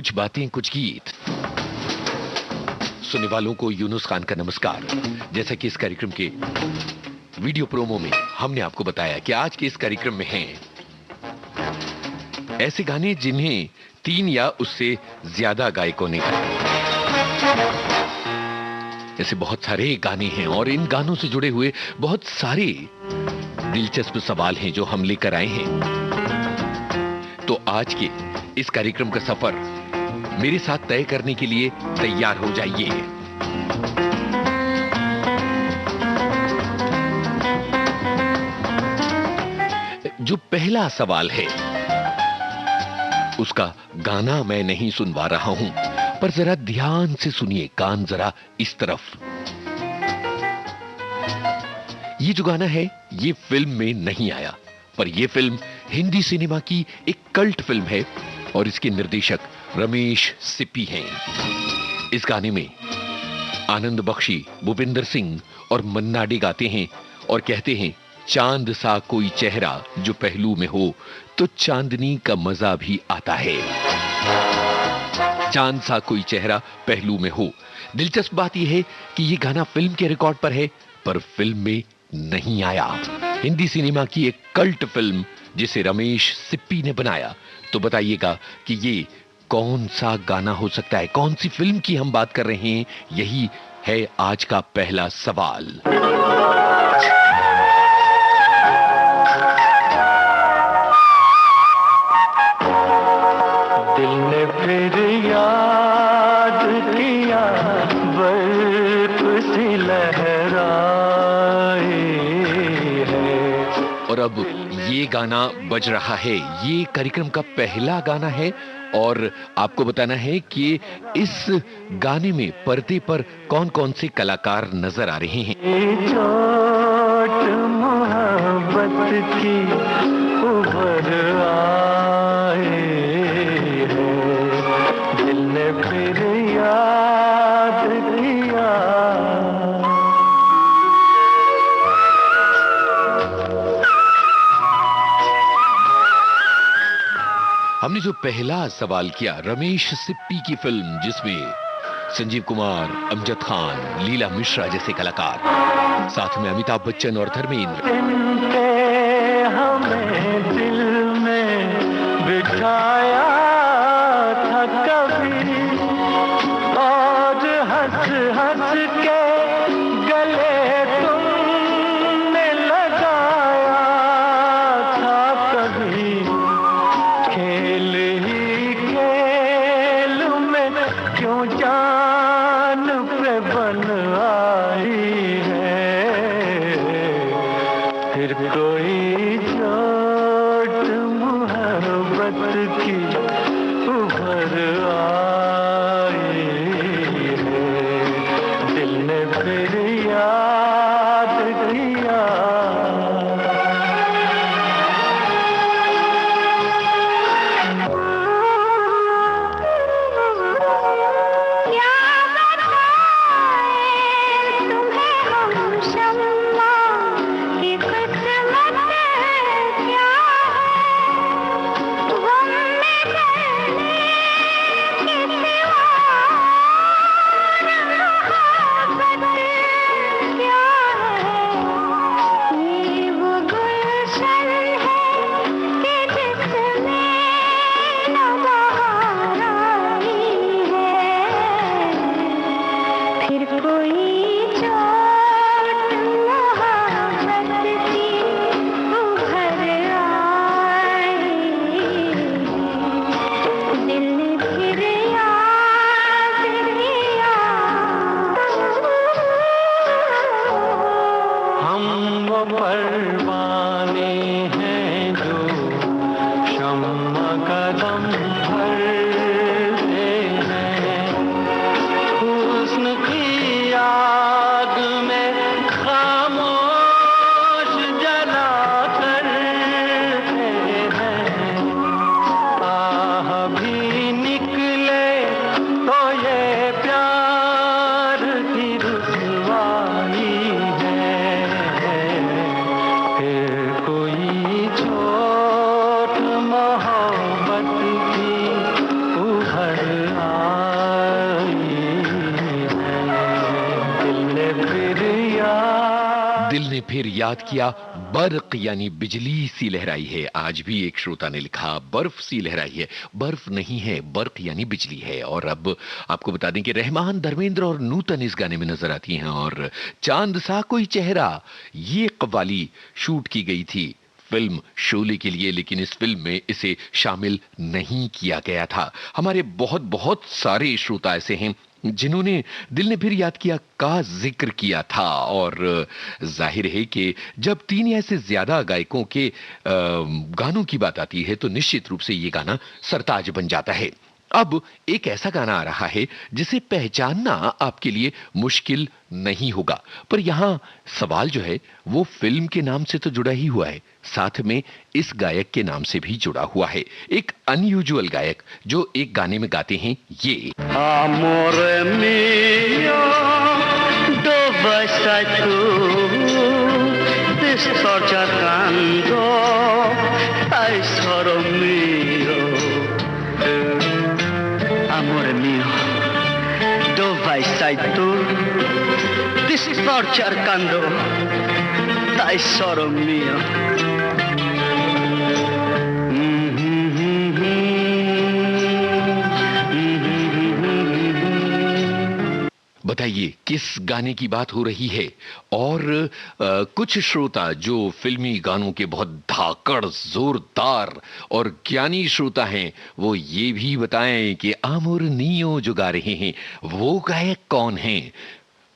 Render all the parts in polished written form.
कुछ बातें कुछ गीत। सुनने वालों को यूनुस खान का नमस्कार। जैसा कि इस कार्यक्रम के वीडियो प्रोमो में हमने आपको बताया कि आज के इस कार्यक्रम में हैं ऐसे गाने जिन्हें 3 या उससे ज्यादा गायकों ने गाए। ऐसे बहुत सारे गाने हैं और इन गानों से जुड़े हुए बहुत सारे दिलचस्प सवाल हैं जो हम लेकर आए हैं। तो आज के इस कार्यक्रम का सफर मेरे साथ तय करने के लिए तैयार हो जाइए। जो पहला सवाल है उसका गाना मैं नहीं सुनवा रहा हूं, पर जरा ध्यान से सुनिए, कान जरा इस तरफ। ये जो गाना है ये फिल्म में नहीं आया, पर ये फिल्म हिंदी सिनेमा की एक कल्ट फिल्म है और इसके निर्देशक रमेश सिप्पी हैं। इस गाने में आनंद बख्शी, भूपिंदर सिंह और मन्ना डे गाते हैं और कहते हैं, चांद सा कोई चेहरा जो पहलू में हो तो चांदनी का मजा भी आता है। चांद सा कोई चेहरा पहलू में हो। दिलचस्प बात यह है कि यह गाना फिल्म के रिकॉर्ड पर है, पर फिल्म में नहीं आया। हिंदी सिनेमा की एक कल्ट फिल्म जिसे रमेश सिप्पी ने बनाया। तो बताइएगा कि ये कौन सा गाना हो सकता है, कौन सी फिल्म की हम बात कर रहे हैं। यही है आज का पहला सवाल। दिल ने फिर याद किया, बर्फ सी लहराए है। और अब ये गाना बज रहा है। ये कार्यक्रम का पहला गाना है और आपको बताना है कि इस गाने में पर्दे पर कौन कौन से कलाकार नजर आ रहे हैं। चोट मोहब्बत की उभर आए है, दिल ने फिर याद किया। हमने जो पहला सवाल किया, रमेश सिप्पी की फिल्म जिसमें संजीव कुमार, अमजद खान, लीला मिश्रा जैसे कलाकार, साथ में अमिताभ बच्चन और धर्मेंद्र। हमें दिल में बिठाया था कभी और हंस हंस के गले तुमने लगाया था कभी। खेल ही खेल में क्यों जान पे बन आई है, फिर कोई चोट मोहब्बत की उभर आई है, दिल ने फिर याद किया। दिल ने फिर याद किया, बर्क यानी बिजली सी लहराई है। आज भी एक श्रोता ने लिखा बर्फ सी लहराई है। बर्फ नहीं है, बर्क यानी बिजली है। और अब आपको बता दें कि रहमान, धर्मेंद्र और नूतन इस गाने में नजर आती हैं। और चांद सा कोई चेहरा, ये कव्वाली शूट की गई थी फिल्म शोले के लिए, लेकिन इस फिल्म में इसे शामिल नहीं किया गया था। हमारे बहुत बहुत सारे श्रोता ऐसे हैं जिन्होंने दिल ने फिर याद किया का जिक्र किया था। और जाहिर है कि जब तीन या से ज्यादा गायकों के गानों की बात आती है तो निश्चित रूप से ये गाना सरताज बन जाता है। अब एक ऐसा गाना आ रहा है जिसे पहचानना आपके लिए मुश्किल नहीं होगा, पर यहां सवाल जो है वो फिल्म के नाम से तो जुड़ा ही हुआ है, साथ में इस गायक के नाम से भी जुड़ा हुआ है। एक अनयूजुअल गायक जो एक गाने में गाते हैं ये। Amore mio, dove sei tu? Ti sto cercando, tesoro mio. Amore mio, dove sei tu? Ti sto cercando, tesoro mio. बताइए किस गाने की बात हो रही है। और कुछ श्रोता जो फिल्मी गानों के बहुत धाकड़, जोरदार और ज्ञानी श्रोता हैं वो ये भी बताएं कि आमुर नियो जो गा रहे हैं वो गायक कौन हैं।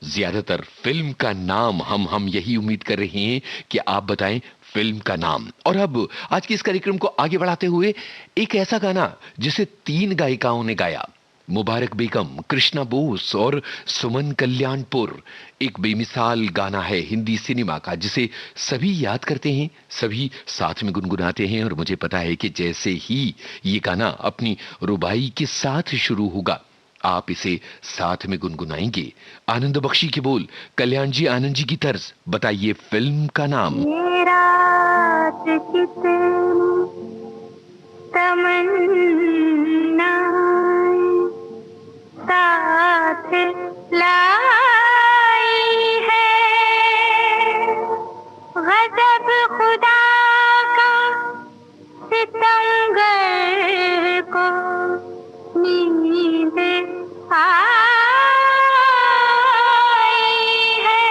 ज्यादातर फिल्म का नाम हम यही उम्मीद कर रहे हैं कि आप बताएं फिल्म का नाम। और अब आज के इस कार्यक्रम को आगे बढ़ाते हुए एक ऐसा गाना जिसे तीन गायिकाओं ने गाया, मुबारक बेगम, कृष्णा बोस और सुमन कल्याणपुर। एक बेमिसाल गाना है हिंदी सिनेमा का जिसे सभी याद करते हैं, सभी साथ में गुनगुनाते हैं। और मुझे पता है कि जैसे ही ये गाना अपनी रुबाई के साथ शुरू होगा आप इसे साथ में गुनगुनाएंगे। आनंद बख्शी के बोल, कल्याण जी आनंद जी की तर्ज, बताइए फिल्म का नाम। ये रात कितनी तमन्नाएं साथ लाई है, गजब खुदा का सितमगर को नींद आई है।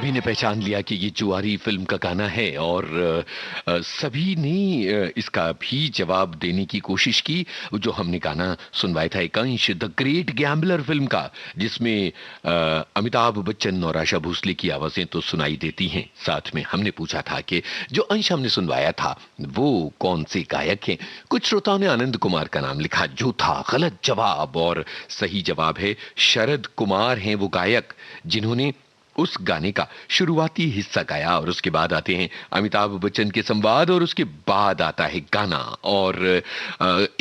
सभी ने पहचान लिया कि ये जुआरी फिल्म का गाना है और सभी ने इसका भी जवाब देने की कोशिश की। जो हमने गाना सुनवाया था एक अंश द ग्रेट गैम्बलर फिल्म का, जिसमें अमिताभ बच्चन और आशा भोसले की आवाजें तो सुनाई देती हैं। साथ में हमने पूछा था कि जो अंश हमने सुनवाया था वो कौन से गायक हैं। कुछ श्रोताओं ने आनंद कुमार का नाम लिखा, जो था गलत जवाब, और सही जवाब है शरद कुमार हैं वो गायक जिन्होंने उस गाने का शुरुआती हिस्सा गाया। और उसके बाद आते हैं अमिताभ बच्चन के संवाद और उसके बाद आता है गाना। और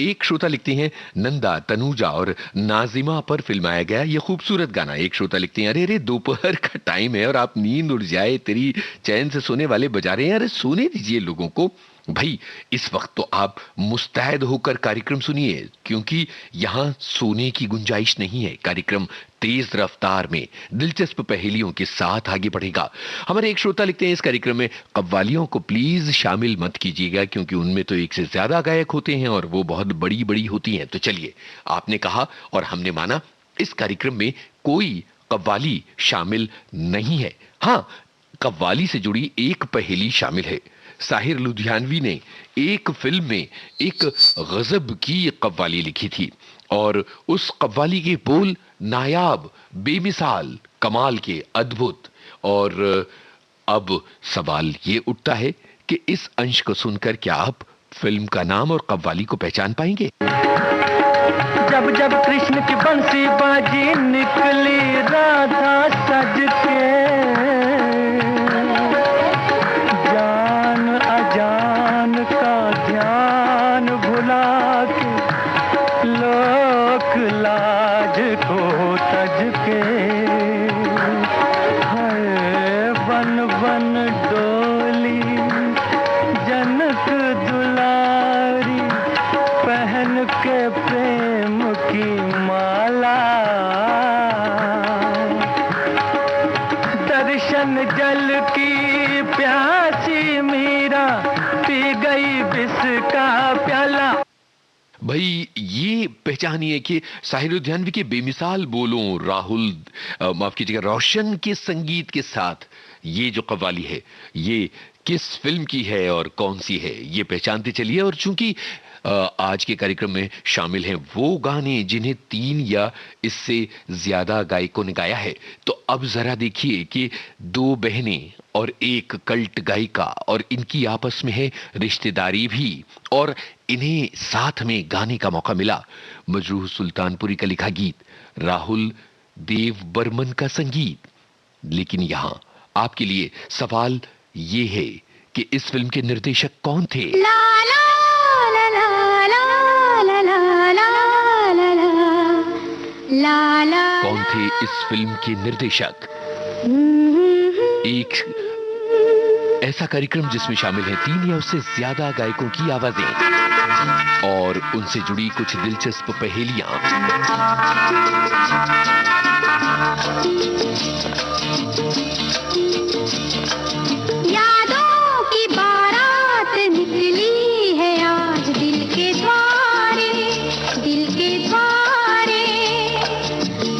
एक श्रोता लिखते हैं नंदा, तनुजा और नाजिमा पर फिल्माया गया ये खूबसूरत गाना। एक श्रोता लिखते हैं अरे अरे दोपहर का टाइम है और आप नींद उड़ जाए तेरी चैन से सोने वाले बजा रहे हैं। अरे सोने दीजिए लोगों को भाई, इस वक्त तो आप मुस्तैद होकर कार्यक्रम सुनिए, क्योंकि यहां सोने की गुंजाइश नहीं है। कार्यक्रम तेज रफ्तार में दिलचस्प पहेलियों के साथ आगे बढ़ेगा। हमारे एक श्रोता लिखते हैं इस कार्यक्रम में कव्वालियों को प्लीज शामिल मत कीजिएगा, क्योंकि उनमें तो एक से ज्यादा गायक होते हैं और वो बहुत बड़ी बड़ी होती हैं। तो चलिए, आपने कहा और हमने माना, इस कार्यक्रम में कोई कव्वाली शामिल नहीं है। हाँ, कव्वाली से जुड़ी एक पहेली शामिल है। साहिर लुधियानवी ने एक फिल्म में एक गजब की कव्वाली लिखी थी और उस कव्वाली के बोल नायाब, बेमिसाल, कमाल के, अद्भुत। और अब सवाल ये उठता है कि इस अंश को सुनकर क्या आप फिल्म का नाम और कव्वाली को पहचान पाएंगे? जब जब कृष्ण की बंसी बाजी निकली राधा सज के, जान अजान का ध्यान भुला के, लोक लाज को तज के, हाय बन बन डोली जनक दुलारी, पहन के प्रेम की माला, दर्शन जल की प्यासी मीरा, पी गई विष का प्याला। भाई, ये पहचानिए कि साहिर लुधियानवी के बेमिसाल बोलों, राहुल माफ कीजिएगा रोशन के संगीत के साथ ये जो कव्वाली है ये किस फिल्म की है और कौन सी है, ये पहचानते चलिए। और चूंकि आज के कार्यक्रम में शामिल हैं वो गाने जिन्हें 3 या इससे ज्यादा गायकों ने गाया है, तो अब जरा देखिए कि 2 बहनें और एक कल्ट गायिका, और इनकी आपस में है रिश्तेदारी भी, और इन्हें साथ में गाने का मौका मिला। मजरूह सुल्तानपुरी का लिखा गीत, राहुल देव बर्मन का संगीत। लेकिन यहां आपके लिए सवाल ये है कि इस फिल्म के निर्देशक कौन थे? कौन थे इस फिल्म के निर्देशक? एक ऐसा कार्यक्रम जिसमें शामिल हैं 3 या उससे ज्यादा गायकों की आवाजें और उनसे जुड़ी कुछ दिलचस्प पहेलियां। यादों की बारात निकली है आज दिल के द्वारे, दिल के द्वारे,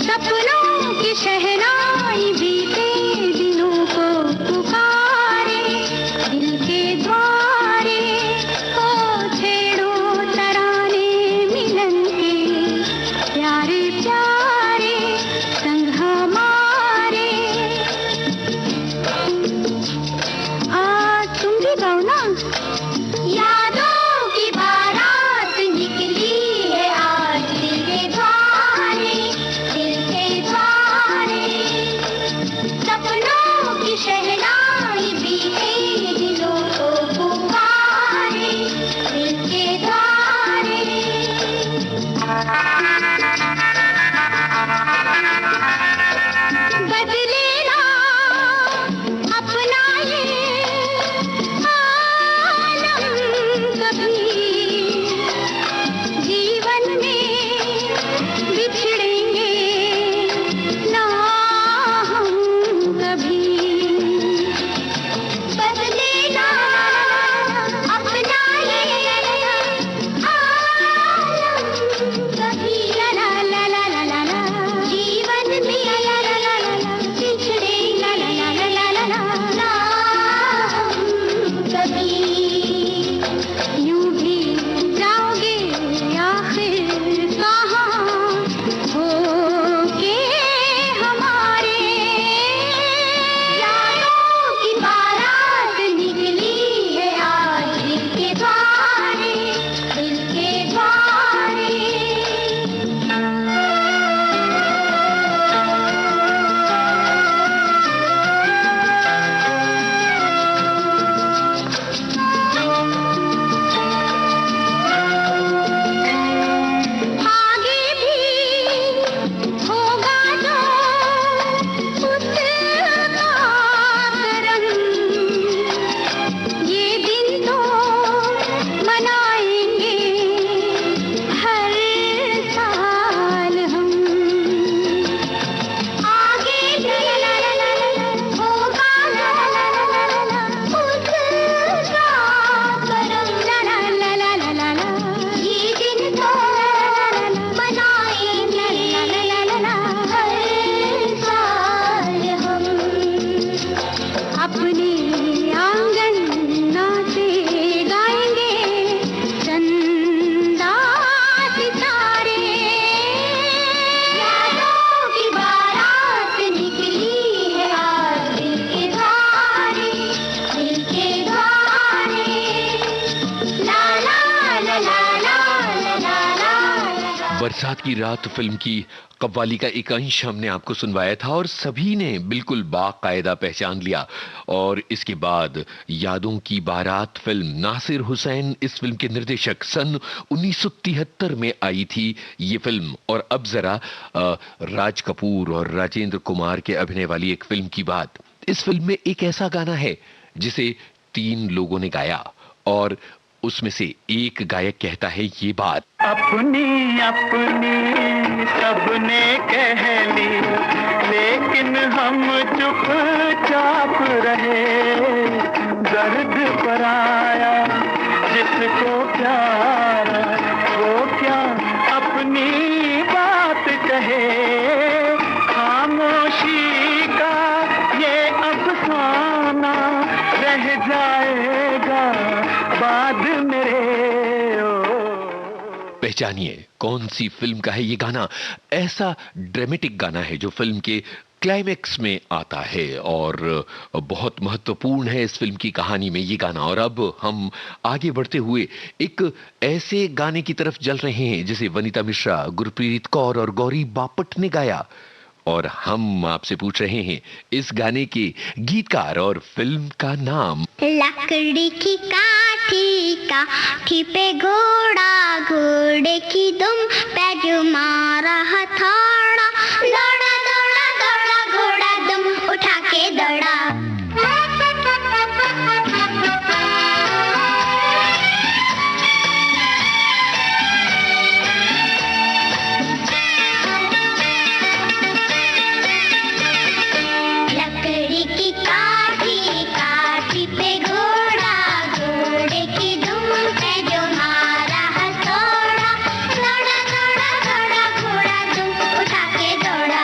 सपनों की शहनाई बीते दिनों को पुकारे, दिल के द्वारे, ओ छेड़ो तराने मिलन के, प्यारे प्यारे संग हमारे। तुम भी गाओ ना। यादों की बारात निकली है आज दिल के द्वारे, दिल के द्वारे, सपनों की शहनाई बीते दिलों को पुकारे, दिल के द्वारे। बदले ना अपना ये आलम बरसात की रात फिल्म की कव्वाली का एक अंश हमने आपको सुनवाया था और सभी ने बिल्कुल बाकायदा पहचान लिया। और इसके बाद यादों की बारात फिल्म, नासिर हुसैन इस फिल्म के निर्देशक, सन 1973 में आई थी ये फिल्म। और अब जरा राज कपूर और राजेंद्र कुमार के अभिनय वाली एक फिल्म की बात। इस फिल्म में एक ऐसा गाना है जिसे 3 लोगों ने गाया और उसमें से एक गायक कहता है ये बात। अपनी अपनी सबने कह ली, लेकिन हम चुपचाप रहे। दर्द पर आया जिसको प्यार, वो क्या अपनी बात कहे। खामोशी का ये अफसाना रह जाएगा बाद मेरे। पहचानिए कौन सी फिल्म का है ये गाना। ऐसा ड्रामेटिक गाना है जो फिल्म के क्लाइमेक्स में आता है और बहुत महत्वपूर्ण है इस फिल्म की कहानी में ये गाना। और अब हम आगे बढ़ते हुए एक ऐसे गाने की तरफ चल रहे हैं जिसे वनिता मिश्रा, गुरप्रीत कौर और गौरी बापट ने गाया। और हम आपसे पूछ रहे हैं इस गाने के गीतकार और फिल्म का नाम। लकड़ी की काठी, काठी पे घोड़ा, घोड़े की दुम पे जो मारा हथौड़ा। दौड़ा दौड़ा दौड़ा घोड़ा दुम उठा के दौड़ा। लकड़ी की काठी, काठी पे घोड़ा, घोड़े की दुम पे जो मारा हथौड़ा। दौड़ा दौड़ा दौड़ा घोड़ा दुम उठा के दौड़ा।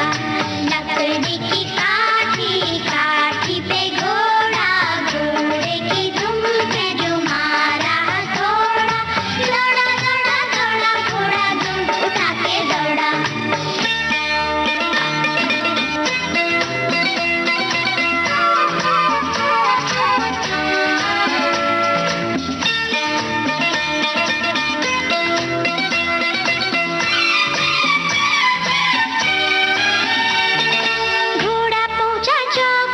लकड़ी की काठी, काठी पे घोड़ा, घोड़े की दुम पे जो मारा हथौड़ा। दौड़ा दौड़ा दौड़ा घोड़ा दुम उठा के दौड़ा। घोड़ा पहुंचा चौक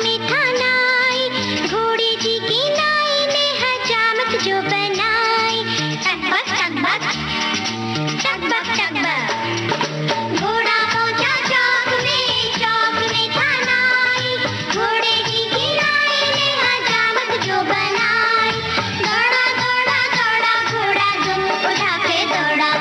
में था नाई। घोड़े जी की नाई ने हजामत जो बनाई। टकबक टकबक टकबक टकबक। घोड़ा पहुंचा चौक में था नाई। घोड़े जी की नाई ने हजामत जो बनाई। दौड़ा दौड़ा दौड़ा घोड़ा दुम उठा के दौड़ा।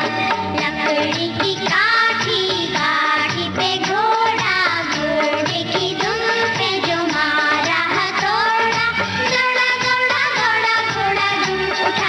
लकड़ी की काठी, काठी पे घोड़ा, घोड़े की दुम पे जो मारा हथौड़ा। दौड़ा दौड़ा दौड़ा घोड़ा दुम उठा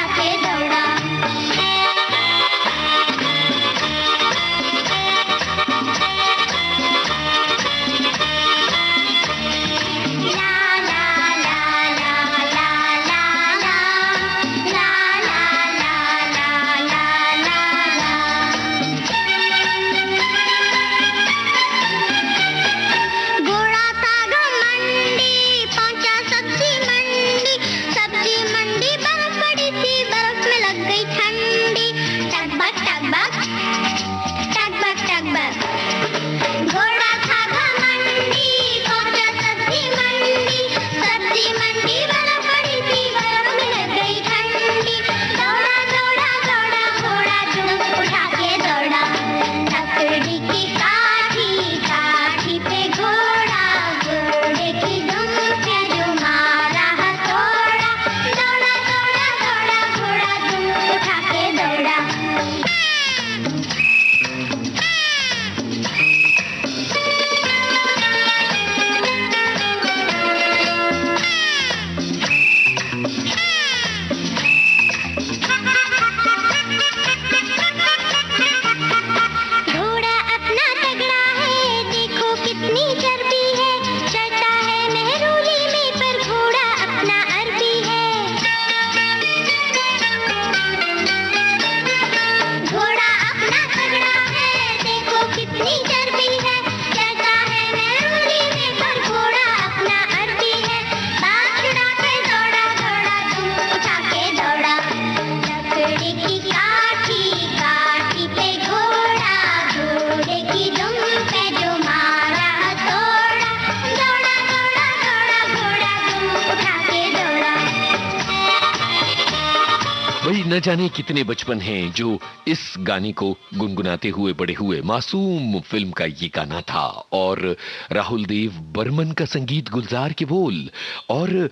वही न जाने कितने बचपन हैं जो इस गाने को गुनगुनाते हुए बड़े हुए। मासूम फिल्म का ये गाना था और राहुल देव बर्मन का संगीत, गुलजार के बोल। और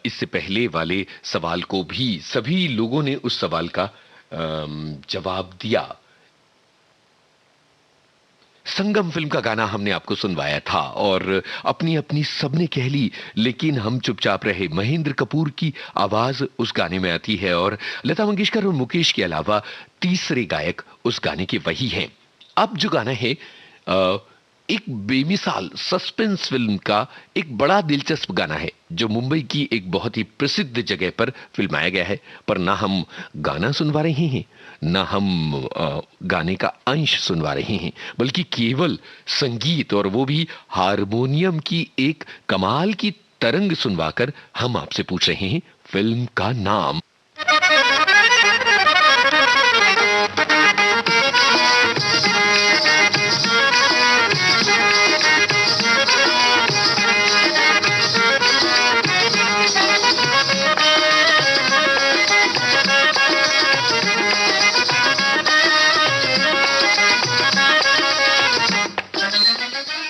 इससे पहले वाले सवाल को भी सभी लोगों ने उस सवाल का जवाब दिया। संगम फिल्म का गाना हमने आपको सुनवाया था और अपनी अपनी सबने कह ली लेकिन हम चुपचाप रहे। महेंद्र कपूर की आवाज उस गाने में आती है और लता मंगेशकर और मुकेश के अलावा तीसरे गायक उस गाने के वही हैं। अब जो गाना है एक बेमिसाल सस्पेंस फिल्म का एक बड़ा दिलचस्प गाना है जो मुंबई की एक बहुत ही प्रसिद्ध जगह पर फिल्माया गया है। पर ना हम गाना सुनवा रहे हैं ना हम गाने का अंश सुनवा रहे हैं बल्कि केवल संगीत, और वो भी हारमोनियम की एक कमाल की तरंग सुनवाकर हम आपसे पूछ रहे हैं फिल्म का नाम।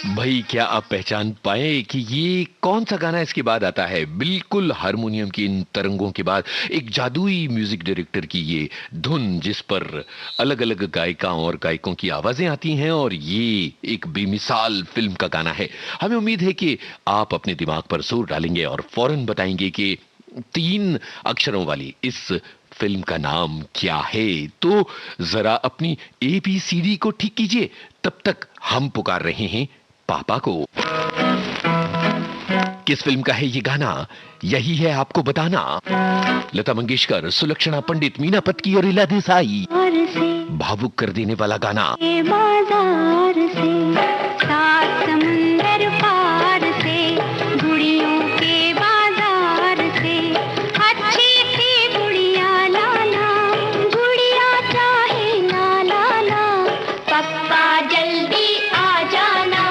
भाई क्या आप पहचान पाए कि ये कौन सा गाना इसके बाद आता है? बिल्कुल हारमोनियम की इन तरंगों के बाद एक जादुई म्यूजिक डायरेक्टर की ये धुन जिस पर अलग अलग गायिकाओं और गायकों की आवाजें आती हैं और ये एक बेमिसाल फिल्म का गाना है। हमें उम्मीद है कि आप अपने दिमाग पर जोर डालेंगे और फौरन बताएंगे कि 3 अक्षरों वाली इस फिल्म का नाम क्या है। तो जरा अपनी ABCD को ठीक कीजिए, तब तक हम पुकार रहे हैं पापा को। किस फिल्म का है ये गाना, यही है आपको बताना। लता मंगेशकर, सुलक्षणा पंडित, मीना पत्की और इला देसाई, भावुक कर देने वाला गाना। बाजार से सात समुंदर पार से गुड़ियों के बाजार से अच्छी सी गुड़िया लाना, गुड़िया चाहे ना लाना, पप्पा जल्दी आ जाना,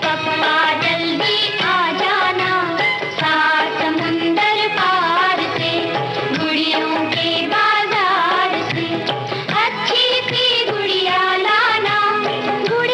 पप्पा जल्दी आ जाना, सात समुंदर पार से गुड़ियों के बाजार से अच्छी सी गुड़िया लाना, गुड़िया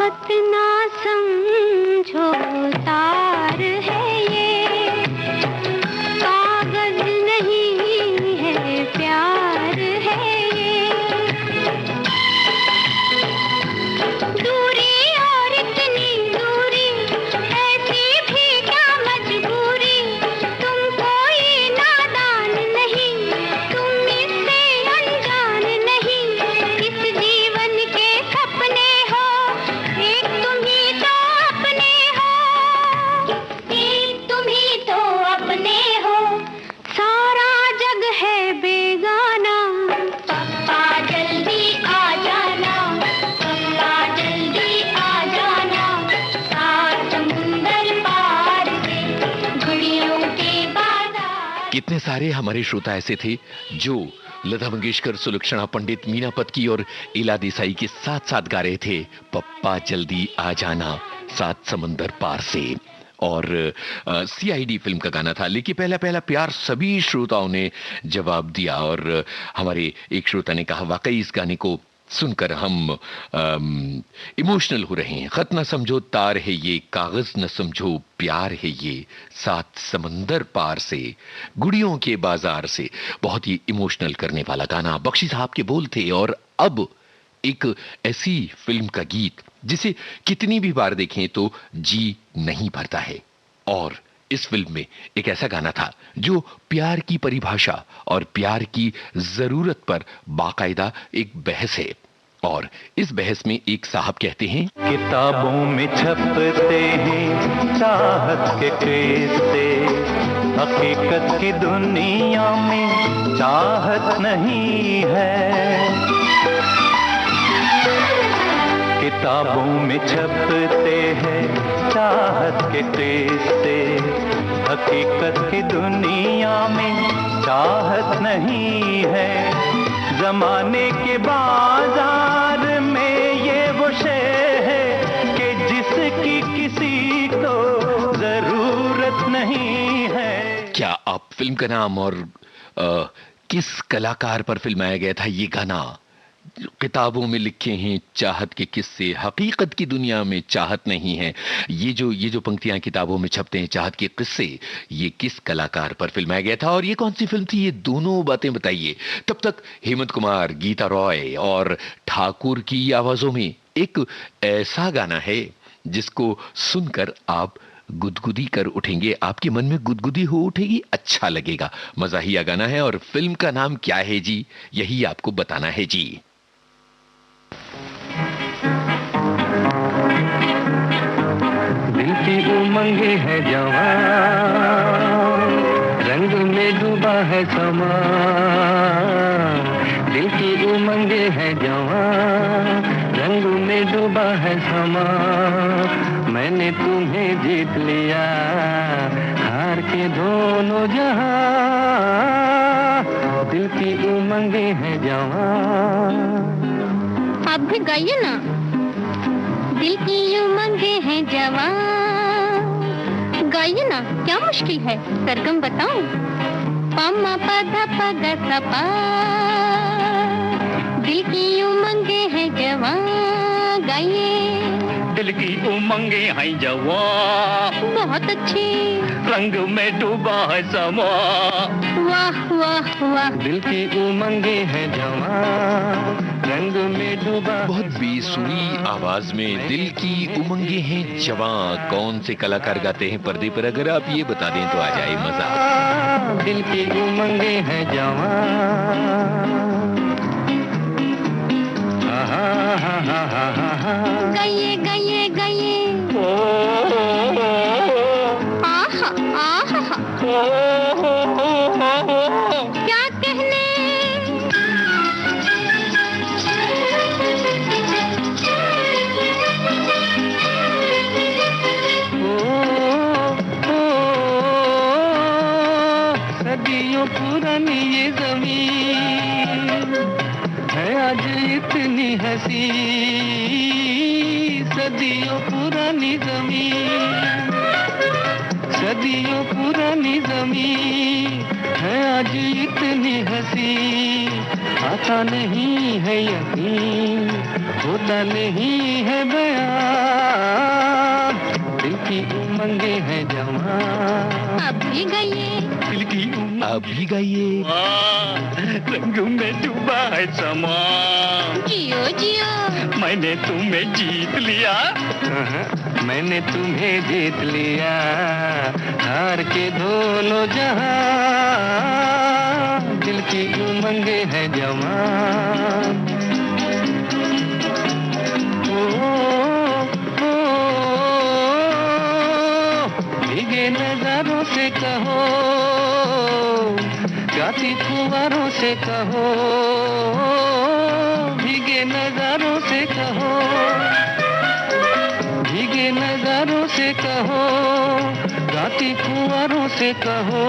बहुत ना समझो तार है ये, कागज नहीं है प्यार है ये। दूरी और इतनी दूरी, ऐसी भी क्या मजबूरी, तुम कोई नादान नहीं, तुम इससे अनजान नहीं। इस जीवन के सपने हो, एक तुम ही तो अपने हो, एक तुम ही तो अपने हो, सारा जग है बेगाना। पप्पा जल्दी आ जाना, पप्पा जल्दी आ जाना, सात समुंदर पार से घड़ियों के बाजार। कितने सारे हमारे श्रोता ऐसे थे जो लता मंगेशकर, सुलक्षणा पंडित, मीना पत्की और इला देसाई के साथ साथ गा रहे थे पप्पा जल्दी आ जाना सात समंदर पार से। और CID फिल्म का गाना था। लेकिन पहला पहला प्यार सभी श्रोताओं ने जवाब दिया और हमारे एक श्रोता ने कहा वाकई इस गाने को सुनकर हम इमोशनल हो रहे हैं। खत न समझो तार है ये, कागज न समझो प्यार है ये, सात समंदर पार से गुड़ियों के बाजार से। बहुत ही इमोशनल करने वाला गाना, बख्शी साहब के बोल थे। और अब एक ऐसी फिल्म का गीत जिसे कितनी भी बार देखें तो जी नहीं भरता है। और इस फिल्म में एक ऐसा गाना था जो प्यार की परिभाषा और प्यार की जरूरत पर बाकायदा एक बहस है। और इस बहस में एक साहब कहते हैं, किताबों में छपते हैं चाहत के किस्से, हकीकत की दुनिया में चाहत नहीं है। किताबों में छपते हैं चाहत के किस्से, हकीकत की दुनिया में चाहत नहीं है। जमाने के बाजार में ये वो शय है कि जिसकी किसी को जरूरत नहीं है। क्या आप फिल्म का नाम और किस कलाकार पर फिल्माया गया था ये गाना? किताबों में लिखे हैं चाहत के किस्से, हकीकत की दुनिया में चाहत नहीं है। ये जो पंक्तियां किताबों में छपते हैं चाहत के किस्से, ये किस कलाकार पर फिल्माया गया था और ये कौन सी फिल्म थी? ये दोनों बातें बताइए। तब तक हेमंत कुमार, गीता रॉय और ठाकुर की आवाजों में एक ऐसा गाना है जिसको सुनकर आप गुदगुदी कर उठेंगे, आपके मन में गुदगुदी हो उठेगी, अच्छा लगेगा। मजाहिया गाना है और फिल्म का नाम क्या है जी, यही आपको बताना है जी। दिल की उमंगे है जवान, रंग में डूबा है समा। दिल की उमंगे है जवान, रंग में डूबा है समा। मैंने तुम्हें जीत लिया, हार के दोनों जहां। दिल की उमंगे है जवान। आप भी गाइए ना। दिल की उमंगे हैं जवान, गाइए ना, क्या मुश्किल है? सरगम बताऊं? पमा पधा पगा सपा। दिल की उमंगे हैं जवान, गाइए। दिल की उमंगे हैं जवान, बहुत अच्छी। रंग में डूबा है समा। वाह वाह वाह। दिल की उमंगे हैं जवान, रंग में डूबा। बहुत बेसुरी आवाज में दिल की उमंगे हैं जवां, कौन से कलाकार गाते हैं पर्दे पर? अगर आप ये बता दें तो आ जाए मजा। दिल की उमंगे हैं जवान। गाइए गाइए गाइए। आहा आहा। क्या कहने। सदियों पुरानी ये जमीन है आज इतनी हसी। सदियों पुरानी जमीन सदियों पुरानी ज़मीं है आज इतनी हंसी, आता नहीं है यकीन, होता नहीं है बयान, दिल की उमंगे हैं जवान। अभी गए दिल की अभी गाइए। रंग में डूबा है समा, जियो जियो मैंने तुम्हें जीत लिया, मैंने तुम्हें जीत लिया, हार के दोनों जहां, दिल की उमंगे है जवान। भीगे नजारों से कहो, गाती फुवारों से कहो, भीगे नजारों से कहो, भीगे नजारों से कहो, गाती फुवारों से कहो,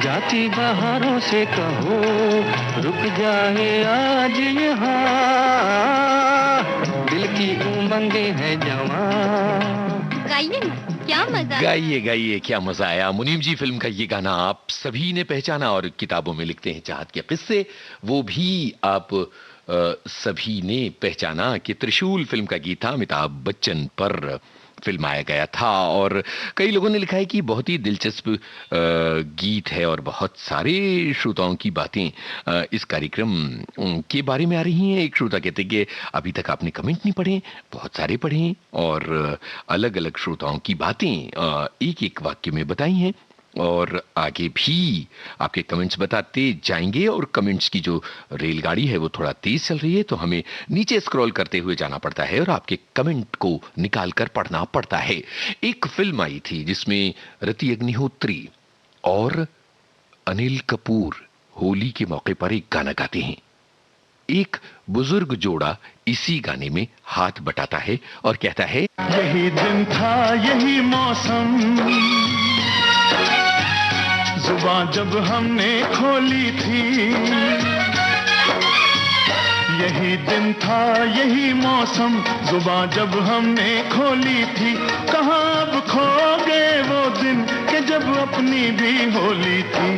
जाती बहारों से कहो, रुक जाए आज यहाँ, दिल की उमंगे है जवान। गाइए ना, क्या मजा। गाइए गाइए, क्या मजा आया। मुनीम जी फिल्म का ये गाना आप सभी ने पहचाना, और किताबों में लिखते हैं चाहत के किस्से, वो भी आप सभी ने पहचाना कि त्रिशूल फिल्म का गीत था, अमिताभ बच्चन पर फिल्माया गया था। और कई लोगों ने लिखा है कि बहुत ही दिलचस्प गीत है, और बहुत सारे श्रोताओं की बातें इस कार्यक्रम के बारे में आ रही हैं। एक श्रोता कहते हैं कि अभी तक आपने कमेंट नहीं पढ़े, बहुत सारे पढ़े, और अलग अलग श्रोताओं की बातें एक एक वाक्य में बताई हैं, और आगे भी आपके कमेंट्स बताते जाएंगे। और कमेंट्स की जो रेलगाड़ी है वो थोड़ा तेज चल रही है, तो हमें नीचे स्क्रॉल करते हुए जाना पड़ता है और आपके कमेंट को निकाल कर पढ़ना पड़ता है। एक फिल्म आई थी जिसमें रति अग्निहोत्री और अनिल कपूर होली के मौके पर एक गाना गाते हैं। एक बुजुर्ग जोड़ा इसी गाने में हाथ बटाता है और कहता है, यही दिन था यही मौसम, जुबान जब हमने खोली थी, यही दिन था यही मौसम, जुबान जब हमने खोली थी, कहाँ अब खो गए वो दिन कि जब अपनी भी होली थी।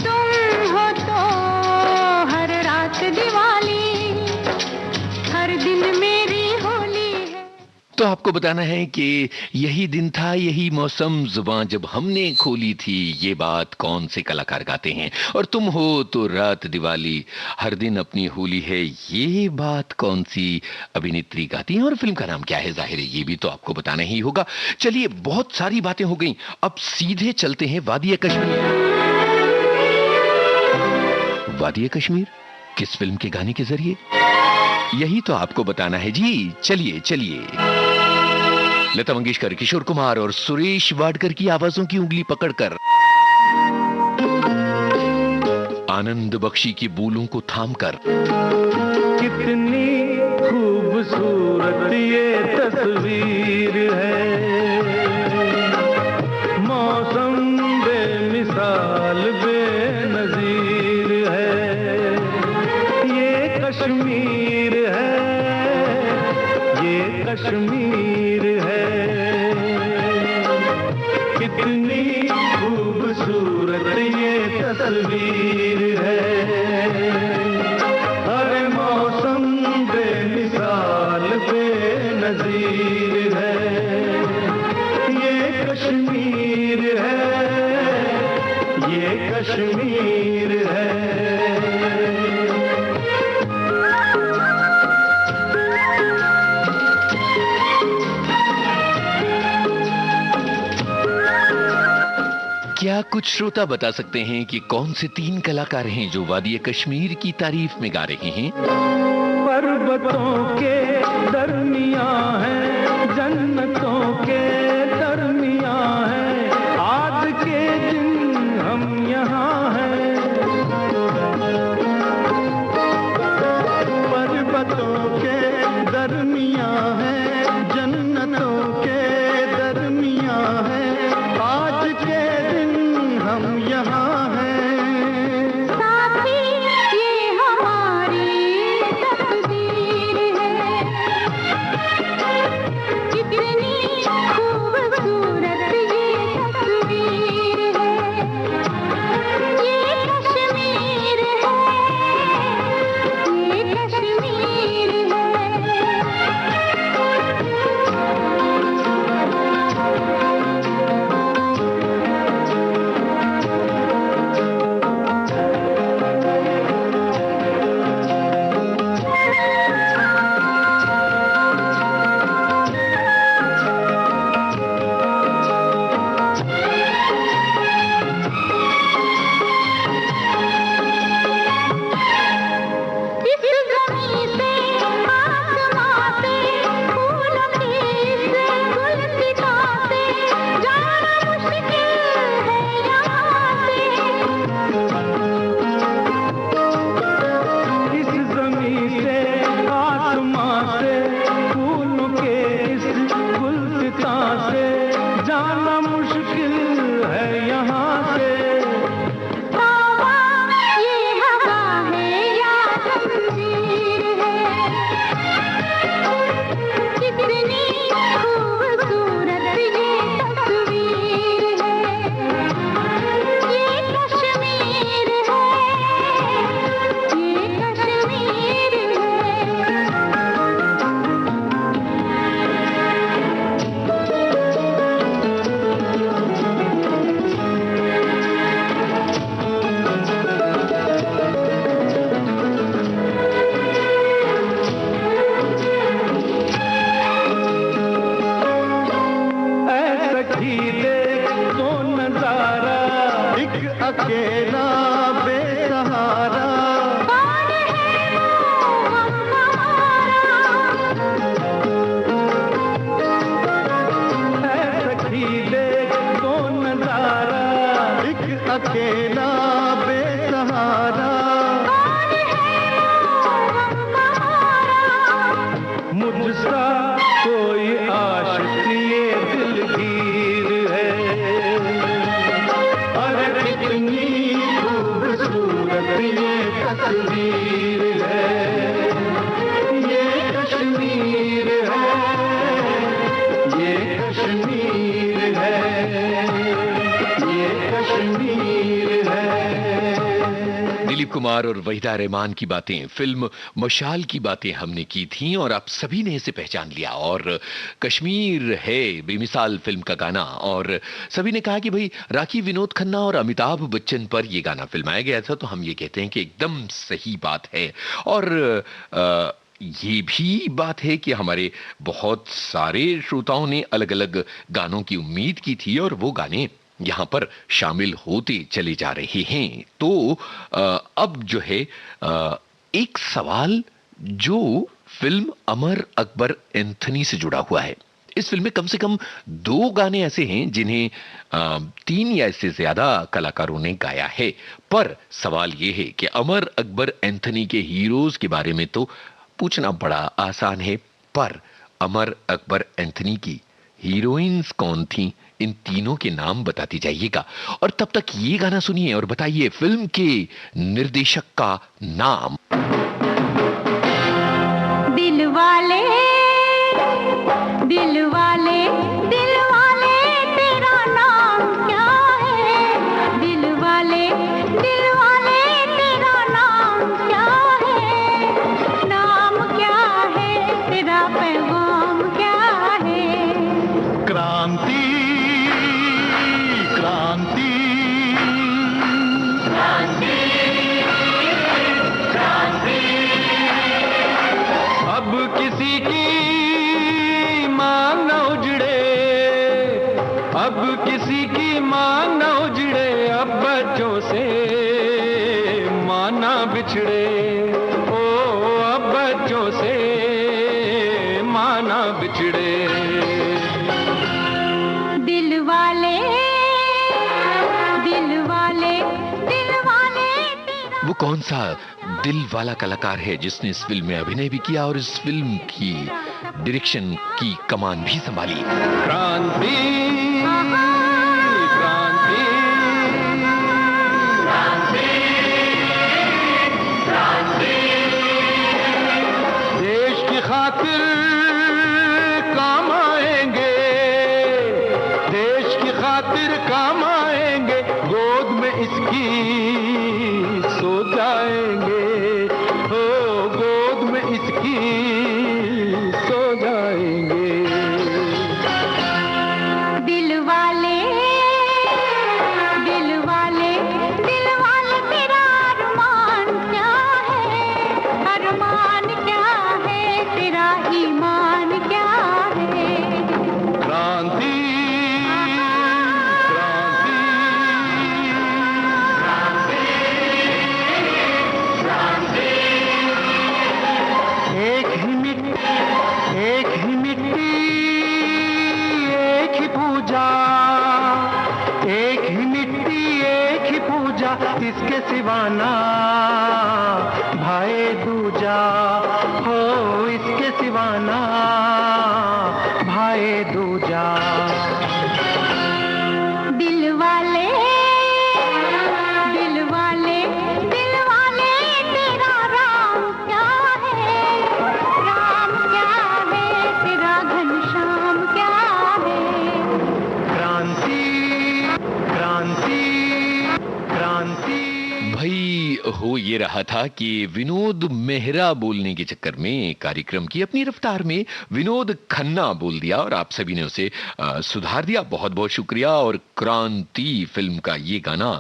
तुम हो तो हर रात दिवाली, हर दिन मेरी होली है। तो आपको बताना है कि यही दिन था यही मौसम, जुबान जब हमने खोली थी, ये बात कौन से कलाकार गाते हैं। और तुम हो तो रात दिवाली, हर दिन अपनी होली है, ये बात कौन सी अभिनेत्री गाती है और फिल्म का नाम क्या है। जाहिर है ये भी तो आपको बताना ही होगा। चलिए, बहुत सारी बातें हो गई, अब सीधे चलते हैं वादिया कश्मीर। वादिया कश्मीर किस फिल्म के गाने के जरिए, यही तो आपको बताना है जी। चलिए चलिए, लता मंगेशकर, किशोर कुमार और सुरेश वाडकर की आवाजों की उंगली पकड़कर, आनंद बख्शी की बोलों को थामकर, कितनी खूबसूरत ये तस्वीर है, मौसम बेमिसाल बेनजीर है, ये कश्मीर है, ये कश्मीर है, कितनी खूबसूरत ये तस्वीर है, हर मौसम बेमिसाल बेनजीर है, ये कश्मीर है, ये कश्मीर है। क्या कुछ श्रोता बता सकते हैं कि कौन से 3 कलाकार हैं जो वादिया कश्मीर की तारीफ में गा रहे हैं। पर्वतों के दरमियां है, जन्नतों के दरमियां है, आज के दिन हम यहाँ हैं, पर्वतों के दरमियां है, जन्नतों के दरमियां है, आज के दिन हम यहाँ हैं। साथी ये हमारी तकदीर है, अकेला बेसहारा, कौन है वो हमारा, है सखी देख तो नजारा, एक अकेला बेसहारा, कौन है वो हमारा, मुझसा कोई आशिक ये दिलगीर है, अरे कितनी खूबसूरत ये तस्वीर है, ये कश्मीर है, ये कश्मीर है, ये कश्मीर है। दिलीप कुमार और वहीदा रहमान की बातें, फिल्म मशाल की बातें हमने की थी और आप सभी ने इसे पहचान लिया। और कश्मीर है बेमिसाल फिल्म का गाना, और सभी ने कहा कि भाई राखी विनोद खन्ना और अमिताभ बच्चन पर यह गाना फिल्माया गया था, तो हम ये कहते हैं कि एकदम सही बात है। और ये भी बात है कि हमारे बहुत सारे श्रोताओं ने अलग अलग गानों की उम्मीद की थी और वो गाने यहां पर शामिल होते चले जा रहे हैं। तो अब जो है एक सवाल जो फिल्म अमर अकबर एंथनी से जुड़ा हुआ है। इस फिल्म में कम से कम 2 गाने ऐसे हैं जिन्हें 3 या इससे ज्यादा कलाकारों ने गाया है, पर सवाल यह है कि अमर अकबर एंथनी के हीरोज के बारे में तो पूछना बड़ा आसान है, पर अमर अकबर एंथनी की हीरोइंस कौन थी, इन तीनों के नाम बताती जाइएगा। और तब तक ये गाना सुनिए और बताइए फिल्म के निर्देशक का नाम। दिल वाले, दिल वाले, दिल वाले तेरा नाम क्या है, दिल वाले, दिल वाले तेरा नाम क्या है, नाम क्या है तेरा, पैगाम क्या है। क्रांति, क्रांति, अब किसी की मांग न उजड़े, अब किसी की मांग न उजड़े, अब बच्चों से माना बिछड़े, ओ अब बच्चों से माना बिछड़े। दिल वाले, दिल वाले, दिल वाले तेरा। वो कौन सा दिल वाला कलाकार है जिसने इस फिल्म में अभिनय भी किया और इस फिल्म की डायरेक्शन की कमान भी संभाली? क्रांति, क्रांति, क्रांति, देश की खातिर काम आएंगे, देश की खातिर काम आएंगे, गोद में इसकी सो जाएंगे, हो गोद में इसकी सो जाएंगे। दिल वाले, दिल वाले, दिल वाले तेरा अरमान क्या है, अरमान क्या है तेरा, ईमान क्या है। क्रांति, क्रांति, एक ही मिट्टी, एक ही मिट्टी, एक ही पूजा, एक ही मिट्टी, एक ही पूजा, इसके सिवाना भाई दूजा, हो इसके सिवाना भाई दूजा। दिल वाले, दिल वाले, दिल वाले तेरा राम क्या है, राम क्या है तेरा, घनश्याम क्या है। क्रांति, क्रांति, क्रांति। भाई हो ये रहा था कि विनोद मेहरा बोलने के चक्कर में कार्यक्रम की अपनी रफ्तार में विनोद खन्ना बोल दिया और आप सभी ने उसे सुधार दिया। बहुत बहुत शुक्रिया। और क्रांति फिल्म का ये गाना,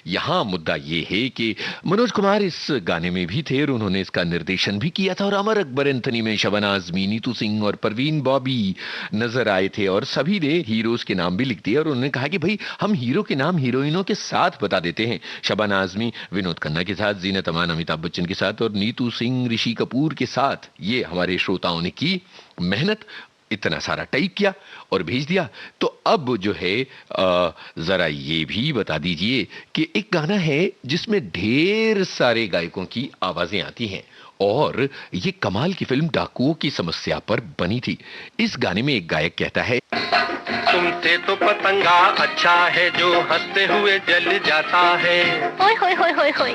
यहां मुद्दा ये है कि मनोज कुमार इस गाने में भी थे और उन्होंने इसका निर्देशन भी किया था और अमर अकबर एंथनी में शबाना आजमी, नीतू सिंह और परवीन बॉबी नजर आए थे और सभी ने हीरोज के नाम भी लिख दिए और उन्होंने कहा कि भाई हम हीरो के नाम हीरोइनों के साथ बता देते हैं। शबाना आजमी विनोद खन्ना के साथ, जीनत अमान अमिताभ बच्चन के साथ और नीतू सिंह ऋषि कपूर के साथ। ये हमारे श्रोताओं ने की मेहनत, इतना सारा टाइप किया और भेज दिया। तो अब जो है जरा ये भी बता दीजिए कि एक गाना है जिसमें ढेर सारे गायकों की आवाजें आती हैं और ये कमाल की फिल्म डाकुओं की समस्या पर बनी थी। इस गाने में एक गायक कहता है, तुमसे तो पतंगा अच्छा है जो हंसते हुए जल जाता है। ओए होए होए होए होए।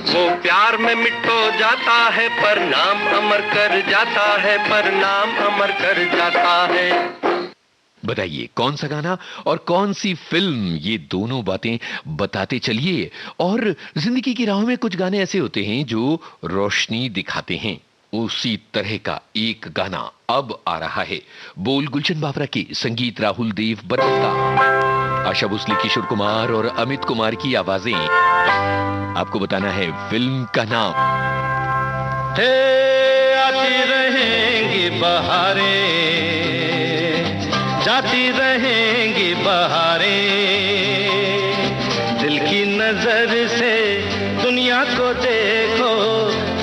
वो प्यार में मिट जाता है पर नाम अमर कर जाता है, पर नाम अमर कर जाता है। बताइए कौन सा गाना और कौन सी फिल्म? ये दोनों बातें बताते चलिए। और जिंदगी की राहों में कुछ गाने ऐसे होते हैं जो रोशनी दिखाते हैं। उसी तरह का एक गाना अब आ रहा है। बोल गुलशन बाबरा की, संगीत राहुल देव बर्मन का, आशा भोसले, किशोर कुमार और अमित कुमार की आवाजें। आपको बताना है फिल्म का नाम। हे आती रहेंगी बहारें, जाती रहेंगी बहारें, दिल की नजर से दुनिया को देखो,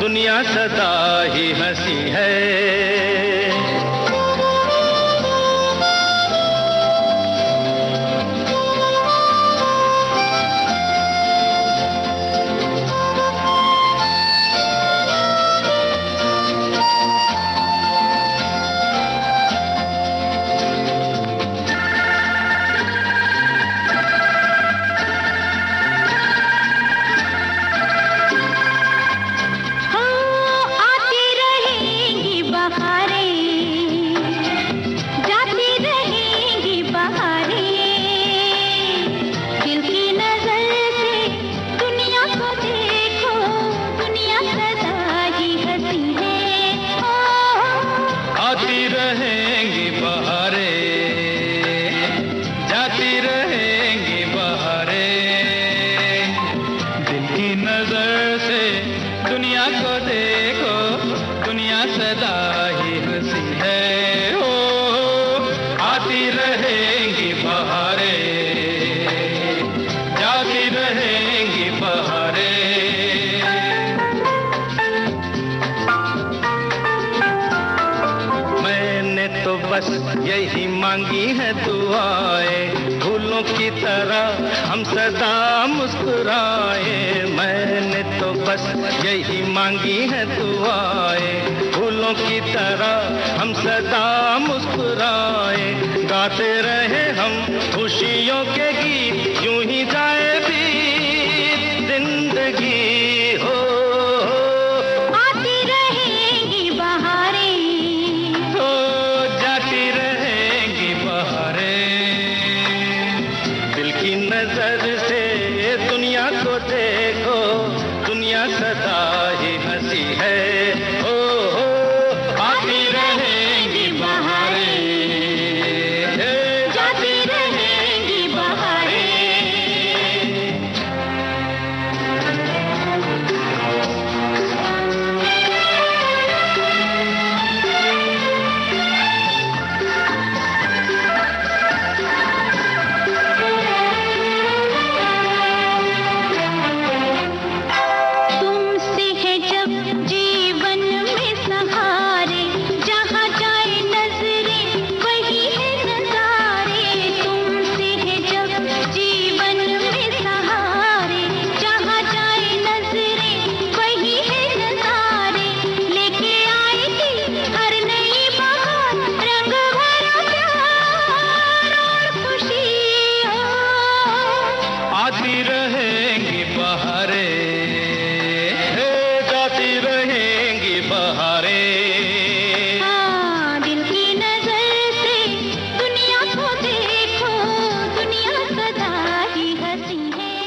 दुनिया सदा ही हंसी है। यही मांगी है दुआएं, फूलों की तरह हम सदा मुस्कुराए। मैंने तो बस यही मांगी है दुआएं, फूलों की तरह हम सदा मुस्कुराए। गाते रहे हम खुशियों के गीत, यूं ही जाए बीत जिंदगी हो। सदा ही हंसी है, ओ आती रहेंगी बहारें, जाती रहेंगी बहारें।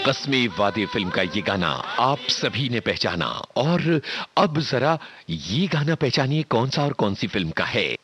कस्मे वादे फिल्म का ये गाना आप सभी ने पहचाना, और अब जरा ये गाना पहचानिए कौन सा और कौन सी फिल्म का है।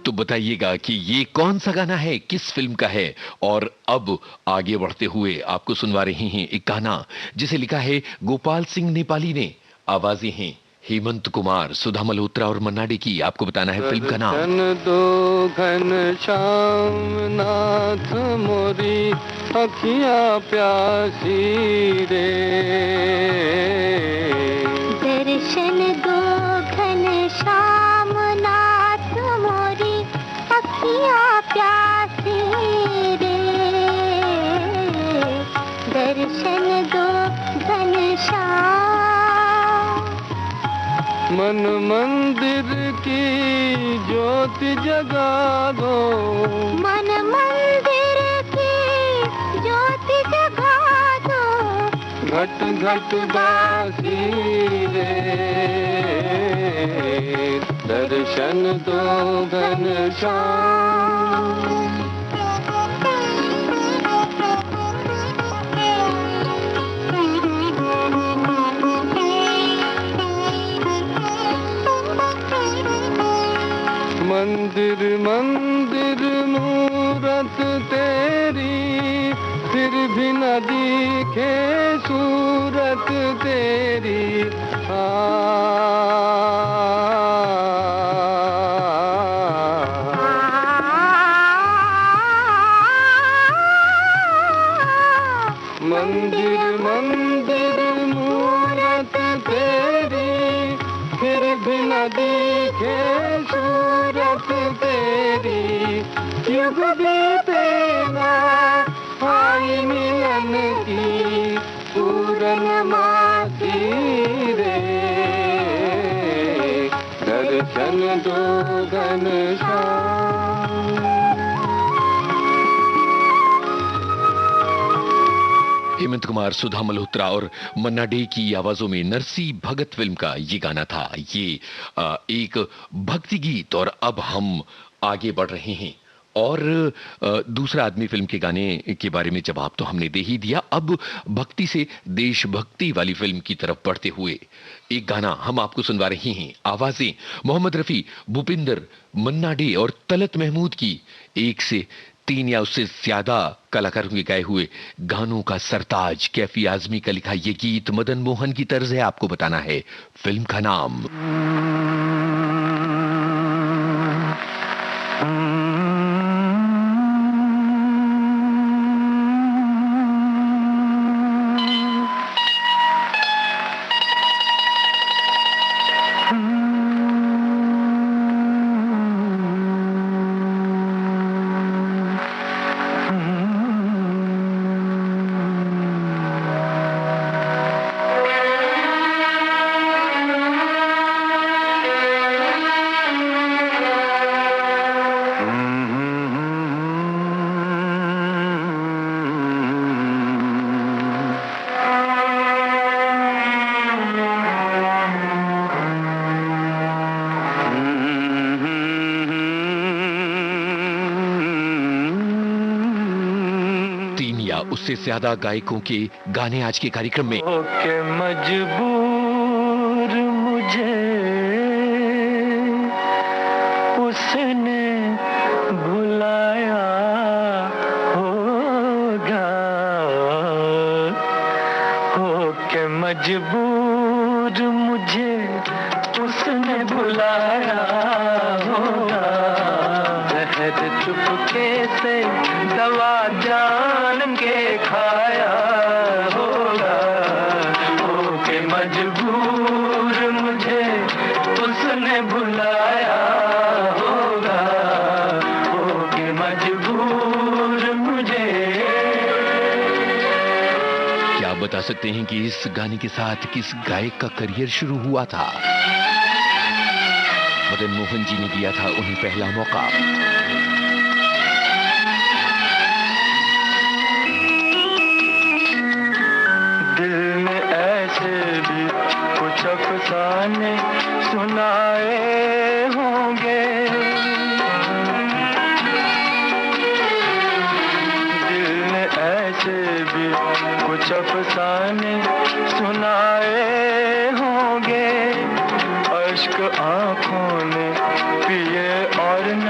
तो बताइएगा कि ये कौन सा गाना है, किस फिल्म का है। और अब आगे बढ़ते हुए आपको सुनवा रहे हैं एक गाना जिसे लिखा है गोपाल सिंह नेपाली ने, आवाजें हैं हेमंत कुमार, सुधा मल्होत्रा और मन्ना डे की। आपको बताना है फिल्म का नाम। दो घन श्याम नाथ मोरी अखियां प्यासी रे, दर्शन दो घन श्याम नाथ मोरी अखियां प्यासी रे, दर्शन दो घन श्याम। मन मंदिर की ज्योति जगा दो, मन मंदिर की ज्योति जगा दो, घट घट बासी रे, दर्शन दो घन श्याम। मंदिर मंदिर मूरत तेरी, फिर भी न दिखे सूरत तेरी। मंदिर मंदिर मूरत तेरी, फिर भी न दिखे सूरत तेरी। युग बीते ना आई मिलन की पूर्णमासी रे, दर्शन दो घन श्याम। हेमंत कुमार, सुधा मल्होत्रा और मन्ना डे की आवाजों में नरसी भगत फिल्म का ये गाना था। ये एक भक्ति गीत। और अब हम आगे बढ़ रहे हैं और दूसरा आदमी फिल्म के गाने के बारे में जवाब तो हमने दे ही दिया। अब भक्ति से देशभक्ति वाली फिल्म की तरफ बढ़ते हुए एक गाना हम आपको सुनवा रहे हैं। आवाजें मोहम्मद रफी, भूपिंदर, मन्ना डे और तलत महमूद की। एक से 3 या उससे ज्यादा कलाकारों के गाए हुए गानों का सरताज कैफी आजमी का लिखा ये गीत मदन मोहन की तर्ज है। आपको बताना है फिल्म का नाम। उससे ज्यादा गायकों के गाने आज के कार्यक्रम में। होके मजबूर मुझे उसने बुलाया होगा, चुपके से दवा जान के खाया होगा, होके मजबूर मुझे उसने बुलाया होगा, होके मजबूर मुझे। क्या आप बता सकते हैं कि इस गाने के साथ किस गायक का करियर शुरू हुआ था? मदन मोहन जी ने दिया था उन्हें पहला मौका। दिल ने ऐसे भी कुछ अफसाने सुनाए होंगे, दिल ने ऐसे भी कुछ अफसाने सुनाए होंगे, अश्क आंखों ने पिए और न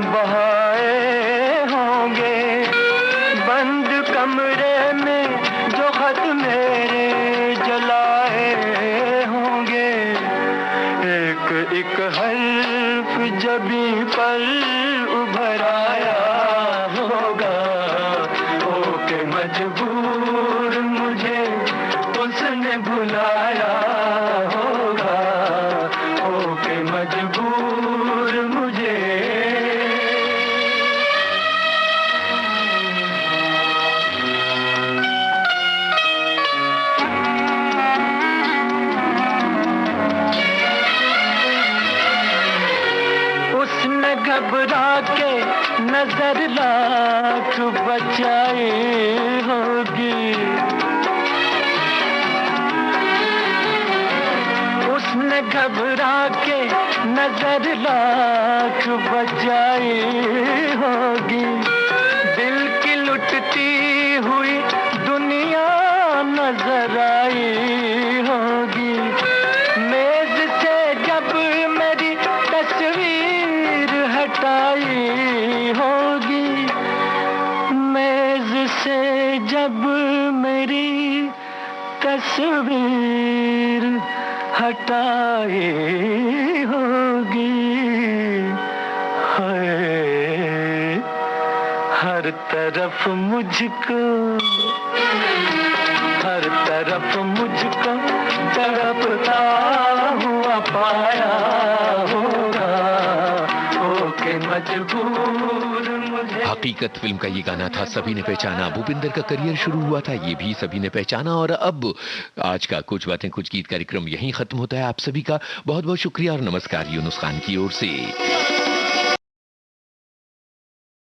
बहाए होंगे, बंद कमरे में जो खत मेरे जलाए होंगे, एक एक हर्फ जबी पर उभर आया होगा, होके मजबूर मुझे उसने बुलाया होगा, होके मजबूर मुझे। उसने घबरा के नजर लाख बचाई होगी, उसने घबरा के नजर लाख बचाई होगी, दिल की लुटती हुई दुनिया नजर आई होगी, मेज से जब मेरी तस्वीर हटाई होगी, मेज से जब मेरी तस्वीर हटाई होगी, हाय हर तरफ मुझको, हर तरफ मुझको तड़पता हुआ पाया होगा, होके मजबूर मुझे। हकीकत फिल्म का ये गाना था सभी ने पहचाना। भूपिंदर का करियर शुरू हुआ था, ये भी सभी ने पहचाना। और अब आज का कुछ बातें कुछ गीत कार्यक्रम यहीं खत्म होता है। आप सभी का बहुत बहुत शुक्रिया और नमस्कार यूनुस खान की ओर से।